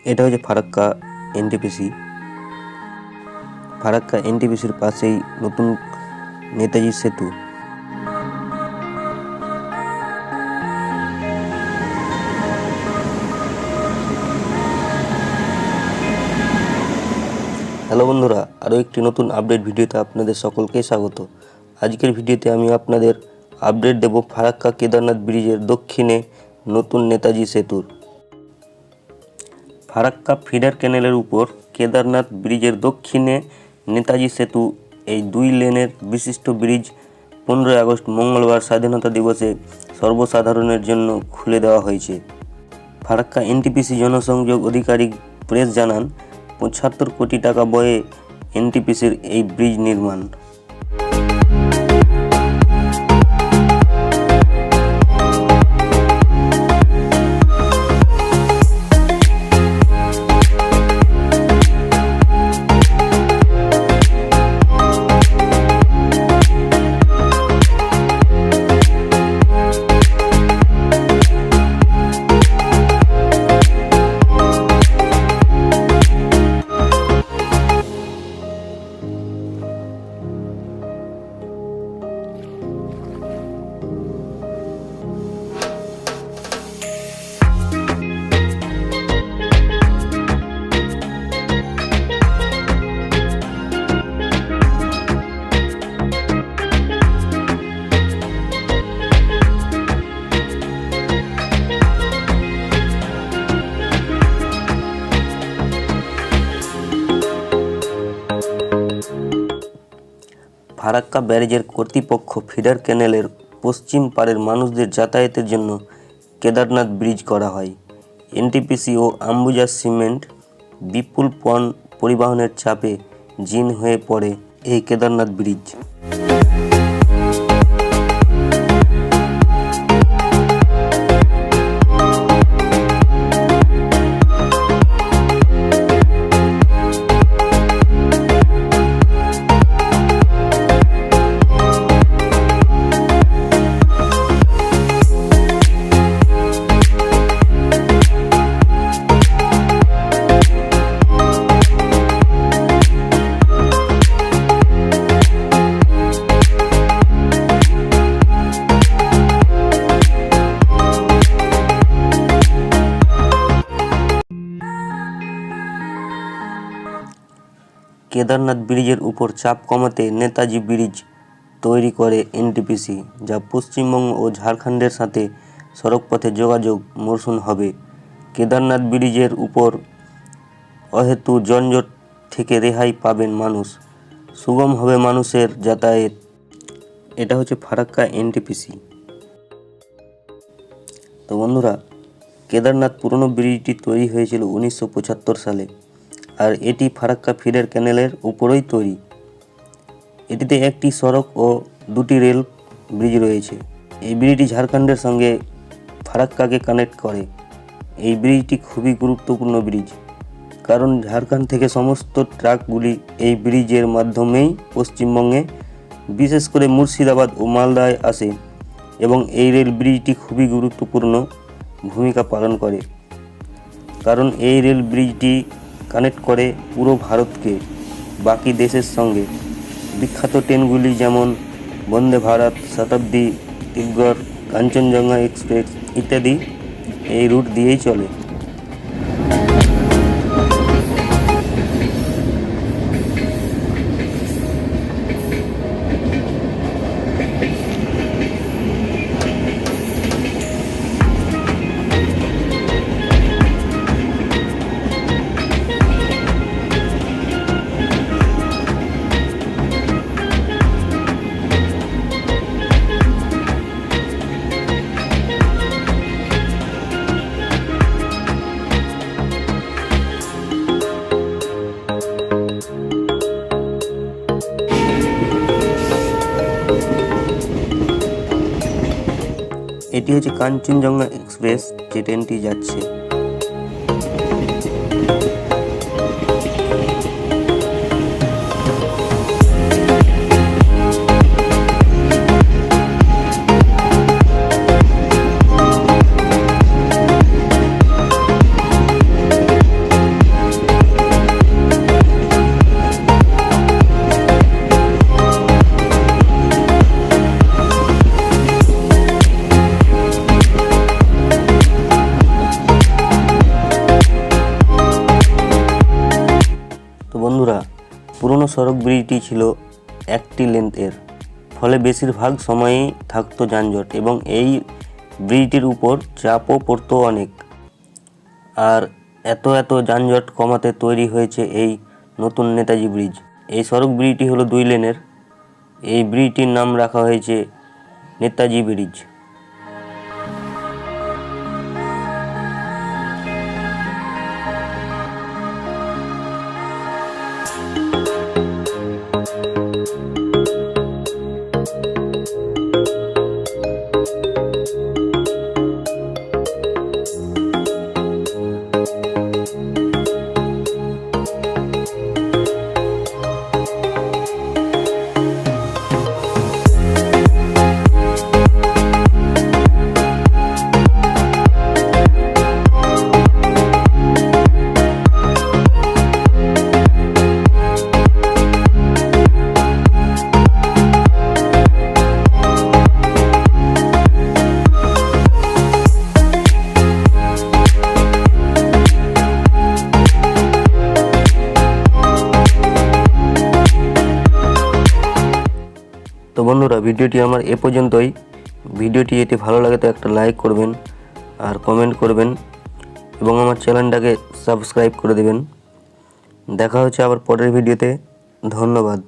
এটা হচ্ছে ফারাক্কা এনটিপিসি। ফারাক্কা এনটিপিসির পাশেই নতুন নেতাজি সেতু। হ্যালো বন্ধুরা, আরও একটি নতুন আপডেট ভিডিওতে আপনাদের সকলকে স্বাগত। আজকের ভিডিওতে আমি আপনাদের আপডেট দেব ফারাক্কা কেদারনাথ ব্রিজের দক্ষিণে নতুন নেতাজি সেতুর। ফারাক্কা ফিডার ক্যানেলের উপর কেদারনাথ ব্রিজের দক্ষিণে নেতাজি সেতু, এই 2 লেনের বিশিষ্ট ব্রিজ 15 আগস্ট মঙ্গলবার স্বাধীনতা দিবসে সর্বসাধারণের জন্য খুলে দেওয়া হয়েছে। ফারাক্কা এনটিপিসি জনসংযোগ আধিকারিক প্রেস জানান, 75 কোটি টাকা ব্যয়ে এনটিপিসির এই ব্রিজ নির্মাণ। ফারাক্কা ব্যারেজের কর্তৃপক্ষ ফিডার ক্যানেলের পশ্চিম পাড়ের মানুষদের যাতায়াতের জন্য কেদারনাথ ব্রিজ করা হয়। এনটিপিসি ও আম্বুজা সিমেন্ট বিপুল পরিবহনের চাপে জিন হয়ে পড়ে এই কেদারনাথ ব্রিজ। কেদারনাথ ব্রিজের উপর চাপ কমাতে নেতাজি ব্রিজ তৈরি করে এনটিপিসি, যা পশ্চিমবঙ্গ ও ঝাড়খণ্ডের সাথে সড়কপথে যোগাযোগ মসৃণ হবে। কেদারনাথ ব্রিজের উপর অহেতু যানজট থেকে রেহাই পাবেন মানুষ, সুগম হবে মানুষের যাতায়াত। এটা হচ্ছে ফারাক্কা এনটিপিসি। তো বন্ধুরা, কেদারনাথ পুরনো ব্রিজটি তৈরি হয়েছিল 1975 সালে, আর এটি ফারাক্কা ফিডার ক্যানেলের উপরেই তৈরি। এটিতে একটি সড়ক ও 2টি রেল ব্রিজ রয়েছে। এই ব্রিজটি ঝাড়খণ্ডের সঙ্গে ফারাক্কাকে কানেক্ট করে। এই ব্রিজটি খুবই গুরুত্বপূর্ণ ব্রিজ, কারণ ঝাড়খণ্ড থেকে সমস্ত ট্রাকগুলি এই ব্রিজের মাধ্যমেই পশ্চিমবঙ্গে, বিশেষ করে মুর্শিদাবাদ ও মালদায় আসে, এবং এই রেল ব্রিজটি খুবই গুরুত্বপূর্ণ ভূমিকা পালন করে, কারণ এই রেল ব্রিজটি কানেক্ট করে পুরো ভারতকে বাকি দেশের সঙ্গে। বিখ্যাত ট্রেনগুলি যেমন বন্দে ভারত, শতাব্দী, তিব্বত, কাঞ্চনজঙ্ঘা এক্সপ্রেস ইত্যাদি এই রুট দিয়েই চলে। এটি হচ্ছে কাঞ্চনজঙ্ঘা এক্সপ্রেস, যে ট্রেনটি যাচ্ছে। সড়ক ব্রিজটি ছিল একটি লেন্থের, ফলে বেশিরভাগ সময়ই থাকতো যানজট এবং এই ব্রিজটির উপর চাপও পড়তো অনেক। আর এত যানজট কমাতে তৈরি হয়েছে এই নতুন নেতাজি ব্রিজ। এই সড়ক ব্রিজটি হলো 2 লেনের। এই ব্রিজটির নাম রাখা হয়েছে নেতাজি ব্রিজ। তো বন্ধুরা, ভিডিওটি আমার এ পর্যন্তই। ভিডিওটি যদি ভালো লাগে তো একটা লাইক করবেন আর কমেন্ট করবেন এবং আমার চ্যানেলটাকে সাবস্ক্রাইব করে দেবেন। দেখা হচ্ছে আবার পরের ভিডিওতে। ধন্যবাদ।